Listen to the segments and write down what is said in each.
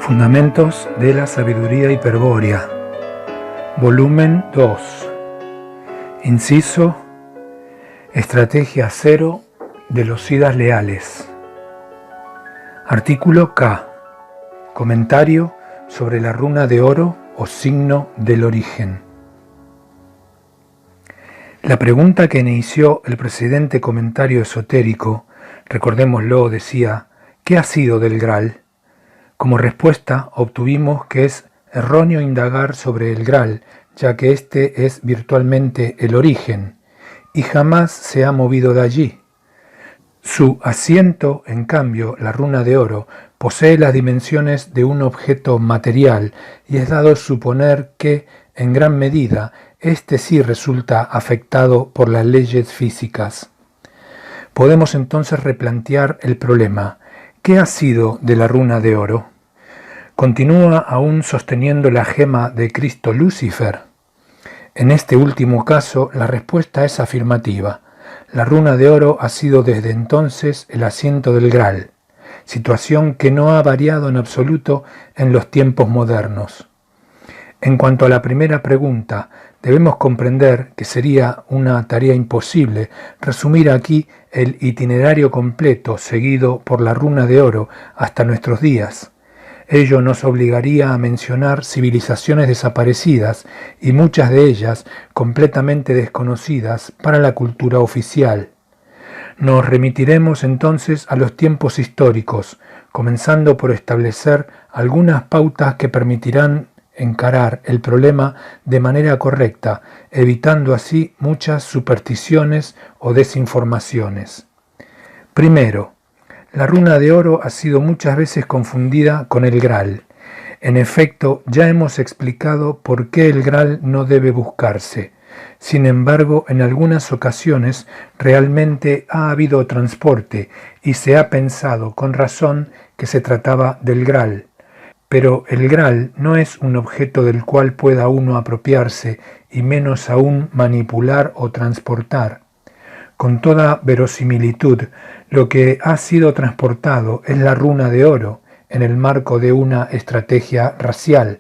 Fundamentos de la sabiduría hiperbórea, volumen 2, inciso, estrategia 0 de los siddhas leales. Artículo K, comentario sobre la runa de oro o signo del origen. La pregunta que inició el precedente comentario esotérico, recordémoslo, decía: ¿qué ha sido del Graal? Como respuesta obtuvimos que es erróneo indagar sobre el Graal, ya que este es virtualmente el origen, y jamás se ha movido de allí. Su asiento, en cambio, la runa de oro, posee las dimensiones de un objeto material, y es dado suponer que, en gran medida, este sí resulta afectado por las leyes físicas. Podemos entonces replantear el problema: ¿qué ha sido de la runa de oro? ¿Continúa aún sosteniendo la gema de Cristo Lucifer? En este último caso, la respuesta es afirmativa. La runa de oro ha sido desde entonces el asiento del Graal, situación que no ha variado en absoluto en los tiempos modernos. En cuanto a la primera pregunta, debemos comprender que sería una tarea imposible resumir aquí el itinerario completo seguido por la runa de oro hasta nuestros días. Ello nos obligaría a mencionar civilizaciones desaparecidas y muchas de ellas completamente desconocidas para la cultura oficial. Nos remitiremos entonces a los tiempos históricos, comenzando por establecer algunas pautas que permitirán encarar el problema de manera correcta, evitando así muchas supersticiones o desinformaciones. Primero, la runa de oro ha sido muchas veces confundida con el Graal. En efecto, ya hemos explicado por qué el Graal no debe buscarse. Sin embargo, en algunas ocasiones realmente ha habido transporte y se ha pensado con razón que se trataba del Graal. Pero el Graal no es un objeto del cual pueda uno apropiarse y menos aún manipular o transportar. Con toda verosimilitud, lo que ha sido transportado es la runa de oro en el marco de una estrategia racial.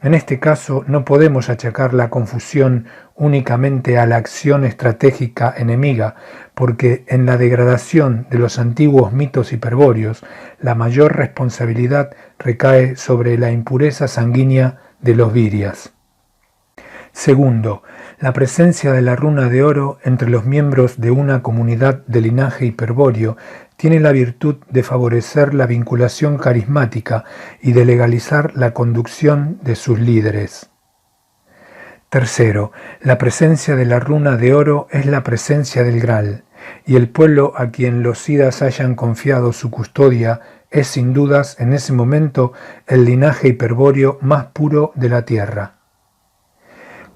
En este caso no podemos achacar la confusión únicamente a la acción estratégica enemiga, porque en la degradación de los antiguos mitos hiperbóreos la mayor responsabilidad recae sobre la impureza sanguínea de los virias. Segundo, la presencia de la runa de oro entre los miembros de una comunidad de linaje hiperbóreo tiene la virtud de favorecer la vinculación carismática y de legalizar la conducción de sus líderes. Tercero, la presencia de la runa de oro es la presencia del Graal, y el pueblo a quien los siddhas hayan confiado su custodia es sin dudas en ese momento el linaje hiperbóreo más puro de la tierra.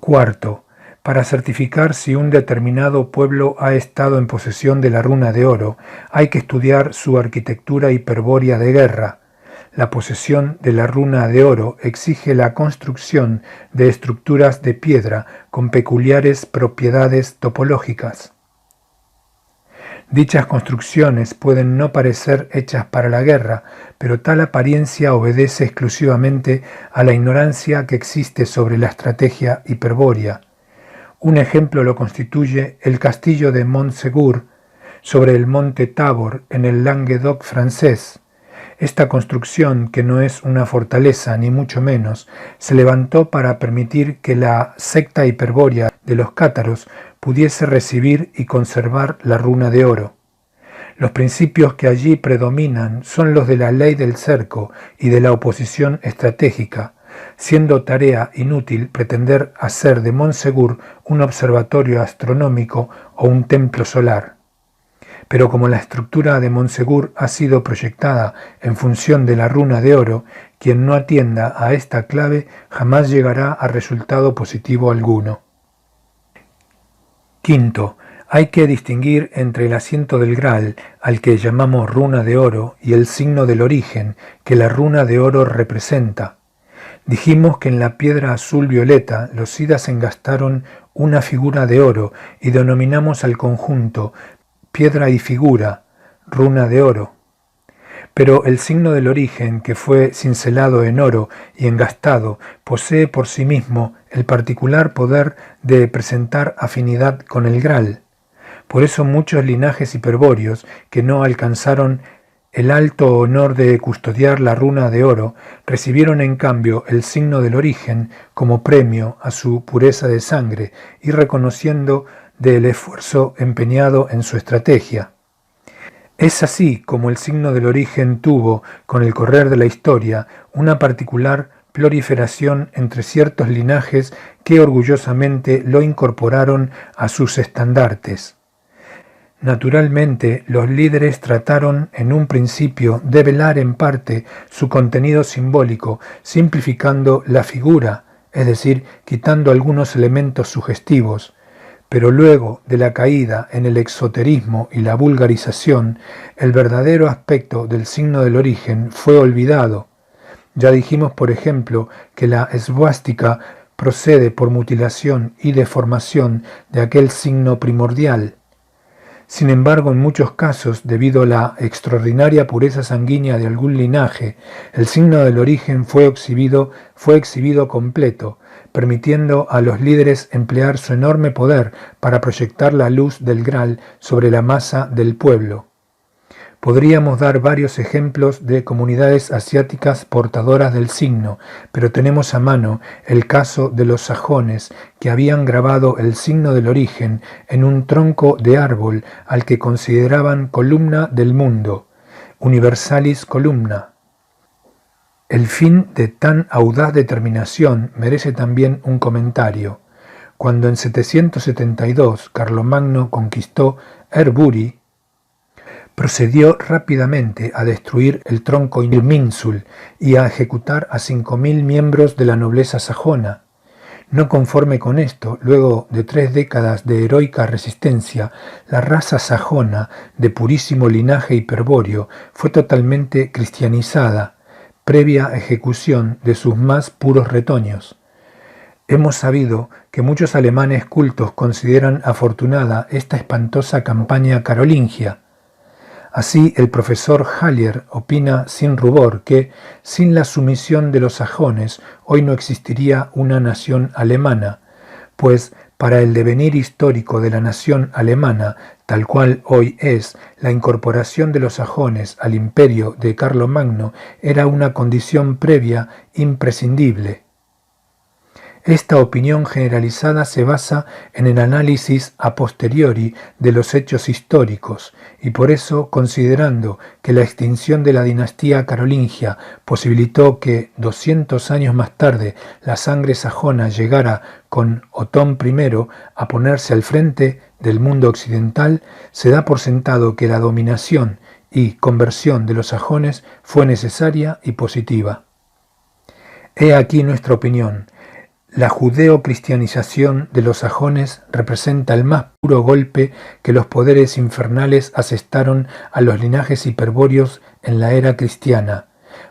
Cuarto, para certificar si un determinado pueblo ha estado en posesión de la runa de oro, hay que estudiar su arquitectura hiperbórea de guerra. La posesión de la runa de oro exige la construcción de estructuras de piedra con peculiares propiedades topológicas. Dichas construcciones pueden no parecer hechas para la guerra, pero tal apariencia obedece exclusivamente a la ignorancia que existe sobre la estrategia hiperbórea. Un ejemplo lo constituye el castillo de Montségur sobre el monte Tabor en el Languedoc francés. Esta construcción, que no es una fortaleza ni mucho menos, se levantó para permitir que la secta hiperbórea de los cátaros pudiese recibir y conservar la runa de oro. Los principios que allí predominan son los de la ley del cerco y de la oposición estratégica, siendo tarea inútil pretender hacer de Montségur un observatorio astronómico o un templo solar. Pero como la estructura de Montségur ha sido proyectada en función de la runa de oro, quien no atienda a esta clave jamás llegará a resultado positivo alguno. Quinto, hay que distinguir entre el asiento del Graal, al que llamamos runa de oro, y el signo del origen, que la runa de oro representa. Dijimos que en la piedra azul violeta los siddhas engastaron una figura de oro y denominamos al conjunto piedra y figura, runa de oro. Pero el signo del origen, que fue cincelado en oro y engastado, posee por sí mismo el particular poder de presentar afinidad con el Graal. Por eso muchos linajes hiperbóreos que no alcanzaron el alto honor de custodiar la runa de oro, recibieron en cambio el signo del origen como premio a su pureza de sangre y reconociendo del esfuerzo empeñado en su estrategia. Es así como el signo del origen tuvo, con el correr de la historia, una particular proliferación entre ciertos linajes que orgullosamente lo incorporaron a sus estandartes. Naturalmente, los líderes trataron en un principio de velar en parte su contenido simbólico, simplificando la figura, es decir, quitando algunos elementos sugestivos. Pero luego de la caída en el exoterismo y la vulgarización, el verdadero aspecto del signo del origen fue olvidado. Ya dijimos, por ejemplo, que la esvástica procede por mutilación y deformación de aquel signo primordial. Sin embargo, en muchos casos, debido a la extraordinaria pureza sanguínea de algún linaje, el signo del origen fue exhibido completo, permitiendo a los líderes emplear su enorme poder para proyectar la luz del Graal sobre la masa del pueblo. Podríamos dar varios ejemplos de comunidades asiáticas portadoras del signo, pero tenemos a mano el caso de los sajones que habían grabado el signo del origen en un tronco de árbol al que consideraban columna del mundo, universalis columna. El fin de tan audaz determinación merece también un comentario. Cuando en 772 Carlomagno conquistó Erburi, procedió rápidamente a destruir el tronco Irminsul y a ejecutar a 5.000 miembros de la nobleza sajona. No conforme con esto, luego de 3 décadas de heroica resistencia, la raza sajona, de purísimo linaje hiperbóreo, fue totalmente cristianizada, previa ejecución de sus más puros retoños. Hemos sabido que muchos alemanes cultos consideran afortunada esta espantosa campaña carolingia. Así, el profesor Hallier opina sin rubor que, sin la sumisión de los sajones, hoy no existiría una nación alemana, pues para el devenir histórico de la nación alemana, tal cual hoy es, la incorporación de los sajones al imperio de Carlomagno era una condición previa imprescindible. Esta opinión generalizada se basa en el análisis a posteriori de los hechos históricos y por eso, considerando que la extinción de la dinastía carolingia posibilitó que 200 años más tarde la sangre sajona llegara con Otón I a ponerse al frente del mundo occidental, se da por sentado que la dominación y conversión de los sajones fue necesaria y positiva. He aquí nuestra opinión. La judeo-cristianización de los sajones representa el más puro golpe que los poderes infernales asestaron a los linajes hiperbóreos en la era cristiana,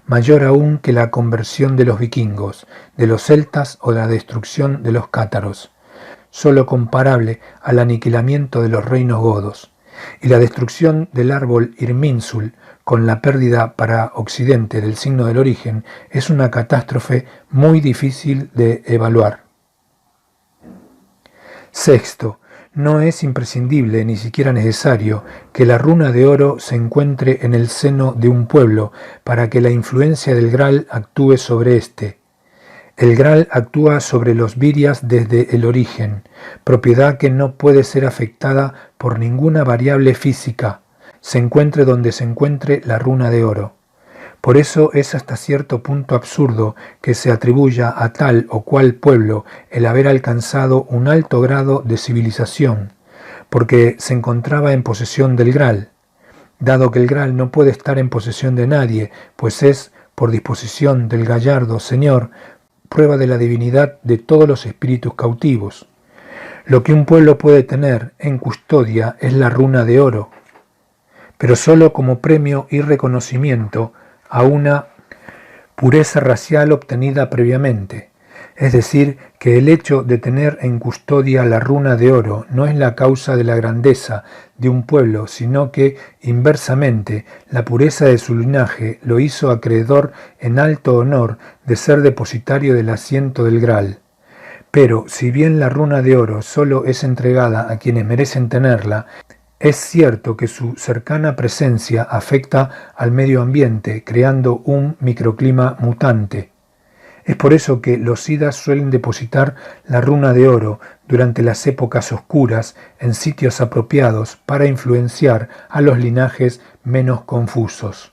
mayor aún que la conversión de los vikingos, de los celtas o la destrucción de los cátaros, solo comparable al aniquilamiento de los reinos godos, y la destrucción del árbol Irminsul, con la pérdida para Occidente del signo del origen, es una catástrofe muy difícil de evaluar. Sexto, no es imprescindible ni siquiera necesario que la runa de oro se encuentre en el seno de un pueblo para que la influencia del Graal actúe sobre éste. El Graal actúa sobre los virias desde el origen, propiedad que no puede ser afectada por ninguna variable física, se encuentre donde se encuentre la runa de oro. Por eso es hasta cierto punto absurdo que se atribuya a tal o cual pueblo el haber alcanzado un alto grado de civilización, porque se encontraba en posesión del Graal, dado que el Graal no puede estar en posesión de nadie, pues es, por disposición del gallardo Señor, prueba de la divinidad de todos los espíritus cautivos. Lo que un pueblo puede tener en custodia es la runa de oro, pero sólo como premio y reconocimiento a una pureza racial obtenida previamente. Es decir, que el hecho de tener en custodia la runa de oro no es la causa de la grandeza de un pueblo, sino que, inversamente, la pureza de su linaje lo hizo acreedor en alto honor de ser depositario del asiento del Graal. Pero, si bien la runa de oro solo es entregada a quienes merecen tenerla, es cierto que su cercana presencia afecta al medio ambiente, creando un microclima mutante. Es por eso que los siddhas suelen depositar la runa de oro durante las épocas oscuras en sitios apropiados para influenciar a los linajes menos confusos.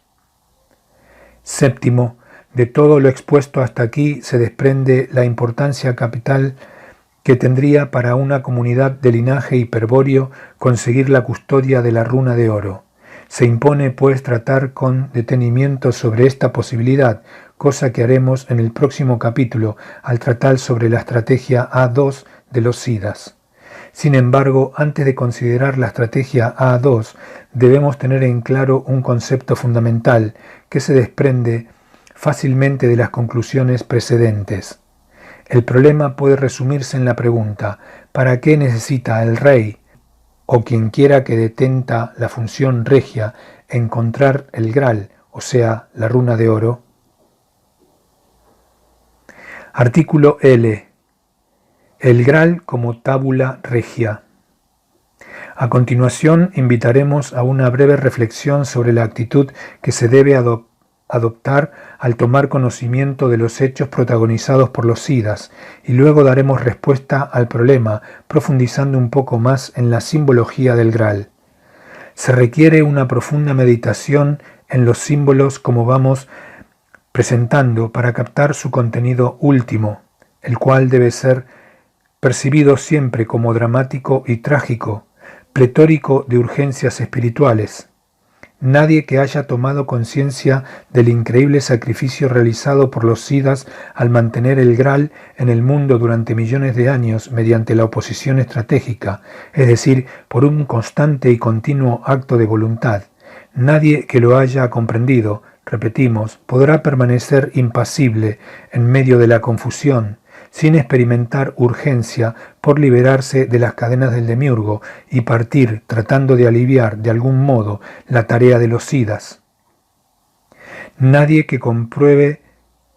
Séptimo, de todo lo expuesto hasta aquí se desprende la importancia capital que tendría para una comunidad de linaje hiperbóreo conseguir la custodia de la runa de oro. Se impone, pues, tratar con detenimiento sobre esta posibilidad, cosa que haremos en el próximo capítulo al tratar sobre la estrategia A2 de los siddhas. Sin embargo, antes de considerar la estrategia A2, debemos tener en claro un concepto fundamental que se desprende fácilmente de las conclusiones precedentes. El problema puede resumirse en la pregunta: ¿para qué necesita el rey, o quien quiera que detenta la función regia, encontrar el Graal, o sea, la runa de oro? Artículo L. El Graal como tábula regia. A continuación, invitaremos a una breve reflexión sobre la actitud que se debe adoptar al tomar conocimiento de los hechos protagonizados por los siddhas, y luego daremos respuesta al problema, profundizando un poco más en la simbología del Graal. Se requiere una profunda meditación en los símbolos como vamos presentando para captar su contenido último, el cual debe ser percibido siempre como dramático y trágico, pletórico de urgencias espirituales. Nadie que haya tomado conciencia del increíble sacrificio realizado por los siddhas al mantener el Graal en el mundo durante millones de años mediante la oposición estratégica, es decir, por un constante y continuo acto de voluntad, nadie que lo haya comprendido, repetimos, podrá permanecer impasible en medio de la confusión, sin experimentar urgencia por liberarse de las cadenas del demiurgo y partir tratando de aliviar de algún modo la tarea de los siddhas. Nadie que compruebe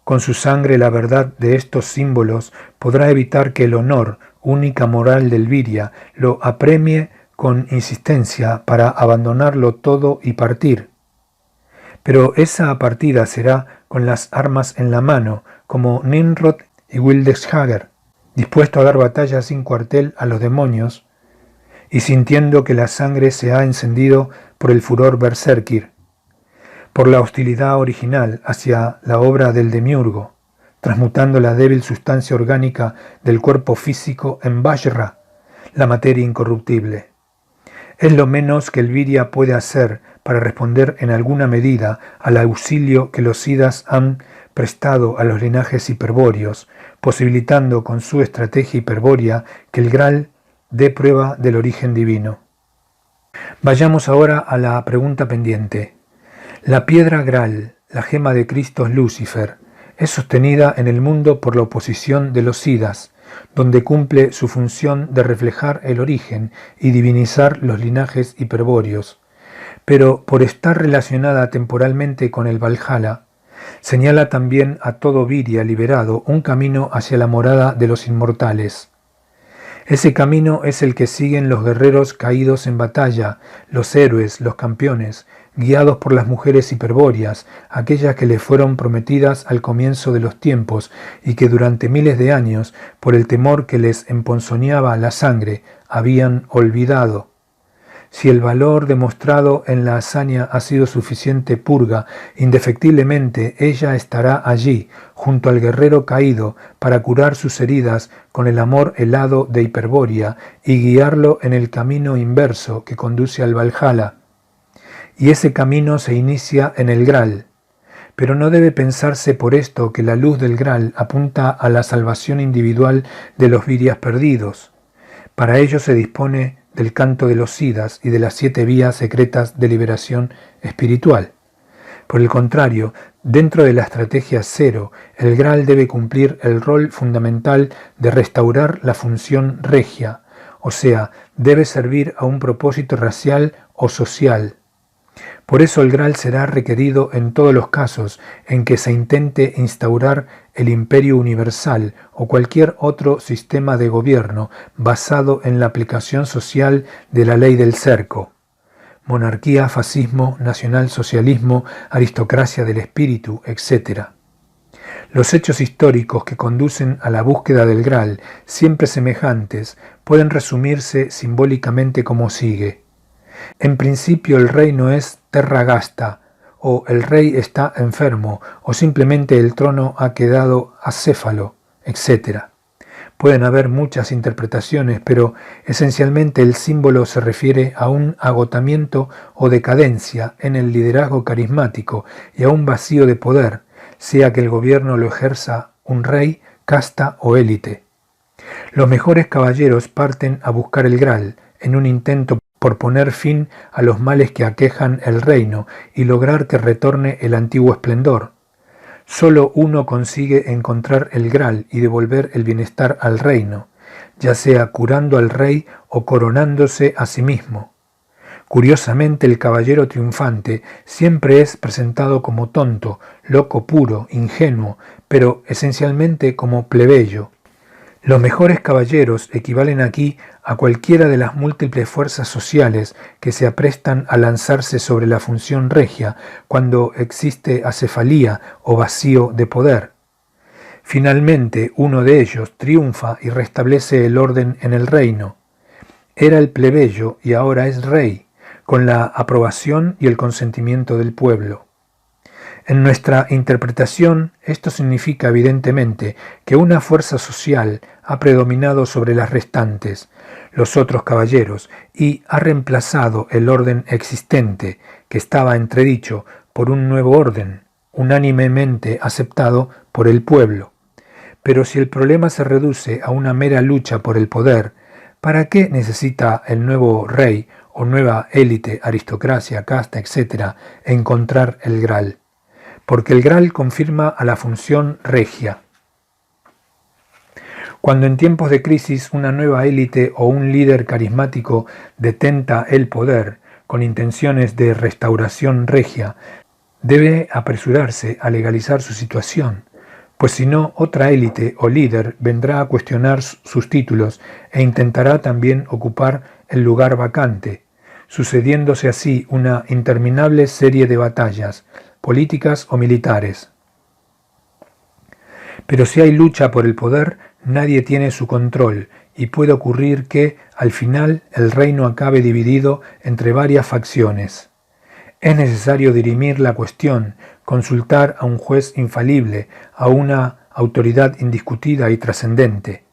con su sangre la verdad de estos símbolos podrá evitar que el honor, única moral del Virya, lo apremie con insistencia para abandonarlo todo y partir. Pero esa partida será con las armas en la mano, como Nimrod y Wildeshager, dispuesto a dar batalla sin cuartel a los demonios y sintiendo que la sangre se ha encendido por el furor berserkir, por la hostilidad original hacia la obra del demiurgo, transmutando la débil sustancia orgánica del cuerpo físico en Vajra, la materia incorruptible. Es lo menos que el Virya puede hacer para responder en alguna medida al auxilio que los siddhas han prestado a los linajes hiperbóreos, posibilitando con su estrategia hiperbórea que el Graal dé prueba del origen divino. Vayamos ahora a la pregunta pendiente. La piedra Graal, la gema de Cristo Lucifer, es sostenida en el mundo por la oposición de los siddhas, donde cumple su función de reflejar el origen y divinizar los linajes hiperbóreos, pero por estar relacionada temporalmente con el Valhalla, señala también a todo Virya liberado un camino hacia la morada de los inmortales. Ese camino es el que siguen los guerreros caídos en batalla, los héroes, los campeones, guiados por las mujeres hiperbóreas, aquellas que les fueron prometidas al comienzo de los tiempos y que durante miles de años, por el temor que les emponzoñaba la sangre, habían olvidado. Si el valor demostrado en la hazaña ha sido suficiente purga, indefectiblemente ella estará allí, junto al guerrero caído, para curar sus heridas con el amor helado de Hiperbórea y guiarlo en el camino inverso que conduce al Valhalla. Y ese camino se inicia en el Graal. Pero no debe pensarse por esto que la luz del Graal apunta a la salvación individual de los Viryas perdidos. Para ello se dispone del canto de los siddhas y de las 7 vías secretas de liberación espiritual. Por el contrario, Dentro de la estrategia cero, el Graal debe cumplir el rol fundamental de restaurar la función regia, o sea, debe servir a un propósito racial o social. Por eso el Graal será requerido en todos los casos en que se intente instaurar el imperio universal o cualquier otro sistema de gobierno basado en la aplicación social de la ley del cerco. Monarquía, fascismo, nacionalsocialismo, aristocracia del espíritu, etc. Los hechos históricos que conducen a la búsqueda del Graal, siempre semejantes, pueden resumirse simbólicamente como sigue. En principio el reino es terra gasta, o el rey está enfermo, o simplemente el trono ha quedado acéfalo, etc. Pueden haber muchas interpretaciones, pero esencialmente el símbolo se refiere a un agotamiento o decadencia en el liderazgo carismático y a un vacío de poder, sea que el gobierno lo ejerza un rey, casta o élite. Los mejores caballeros parten a buscar el Graal en un intento por poner fin a los males que aquejan el reino y lograr que retorne el antiguo esplendor. Solo uno consigue encontrar el Graal y devolver el bienestar al reino, ya sea curando al rey o coronándose a sí mismo. Curiosamente, el caballero triunfante siempre es presentado como tonto, loco puro, ingenuo, pero esencialmente como plebeyo. Los mejores caballeros equivalen aquí a cualquiera de las múltiples fuerzas sociales que se aprestan a lanzarse sobre la función regia cuando existe acefalía o vacío de poder. Finalmente, uno de ellos triunfa y restablece el orden en el reino. Era el plebeyo y ahora es rey, con la aprobación y el consentimiento del pueblo. En nuestra interpretación, esto significa evidentemente que una fuerza social ha predominado sobre las restantes, los otros caballeros, y ha reemplazado el orden existente, que estaba entredicho, por un nuevo orden, unánimemente aceptado por el pueblo. Pero si el problema se reduce a una mera lucha por el poder, ¿para qué necesita el nuevo rey o nueva élite, aristocracia, casta, etc., encontrar el Graal? Porque el Graal confirma a la función regia. Cuando en tiempos de crisis una nueva élite o un líder carismático detenta el poder con intenciones de restauración regia, debe apresurarse a legalizar su situación, pues si no, otra élite o líder vendrá a cuestionar sus títulos e intentará también ocupar el lugar vacante, sucediéndose así una interminable serie de batallas, políticas o militares. Pero si hay lucha por el poder, nadie tiene su control y puede ocurrir que, al final, el reino acabe dividido entre varias facciones. Es necesario dirimir la cuestión, consultar a un juez infalible, a una autoridad indiscutida y trascendente.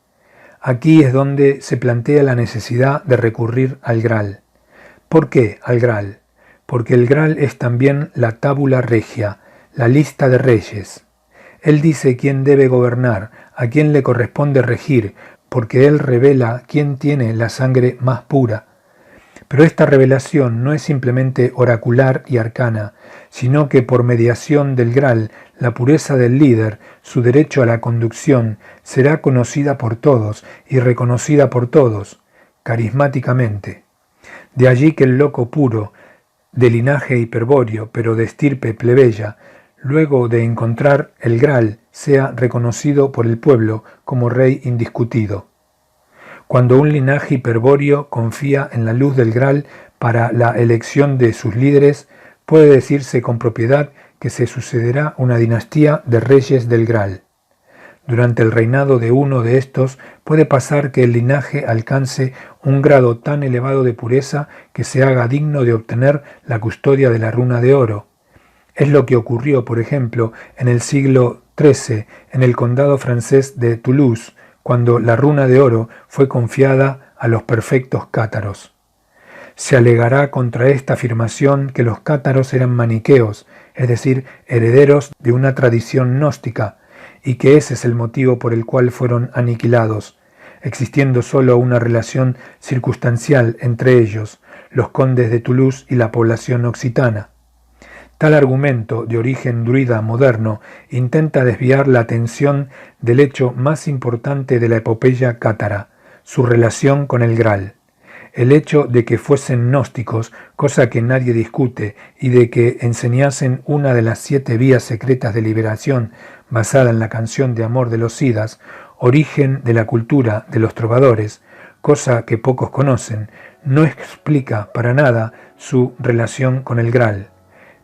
Aquí es donde se plantea la necesidad de recurrir al Graal. ¿Por qué al Graal? Porque el Graal es también la tábula regia, la lista de reyes. Él dice quién debe gobernar, a quién le corresponde regir, porque él revela quién tiene la sangre más pura. Pero esta revelación no es simplemente oracular y arcana, sino que por mediación del Graal, la pureza del líder, su derecho a la conducción, será conocida por todos y reconocida por todos, carismáticamente. De allí que el loco puro, de linaje hiperbóreo, pero de estirpe plebeya, luego de encontrar el Graal, sea reconocido por el pueblo como rey indiscutido. Cuando un linaje hiperbóreo confía en la luz del Graal para la elección de sus líderes, puede decirse con propiedad que se sucederá una dinastía de reyes del Graal. Durante el reinado de uno de estos puede pasar que el linaje alcance un grado tan elevado de pureza que se haga digno de obtener la custodia de la runa de oro. Es lo que ocurrió, por ejemplo, en el siglo XIII en el condado francés de Toulouse, cuando la runa de oro fue confiada a los perfectos cátaros. Se alegará contra esta afirmación que los cátaros eran maniqueos, es decir, herederos de una tradición gnóstica, y que ese es el motivo por el cual fueron aniquilados, existiendo solo una relación circunstancial entre ellos, los condes de Toulouse y la población occitana. Tal argumento, de origen druida moderno, intenta desviar la atención del hecho más importante de la epopeya cátara, su relación con el Graal. El hecho de que fuesen gnósticos, cosa que nadie discute, y de que enseñasen una de las 7 vías secretas de liberación basada en la canción de amor de los Siddhas, origen de la cultura de los trovadores, cosa que pocos conocen, no explica para nada su relación con el Graal.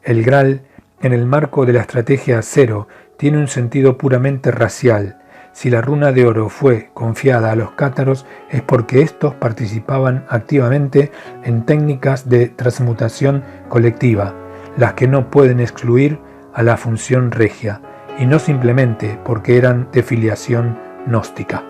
El Graal, en el marco de la estrategia cero, tiene un sentido puramente racial. Si la runa de oro fue confiada a los cátaros es porque estos participaban activamente en técnicas de transmutación colectiva, las que no pueden excluir a la función regia, y no simplemente porque eran de filiación gnóstica.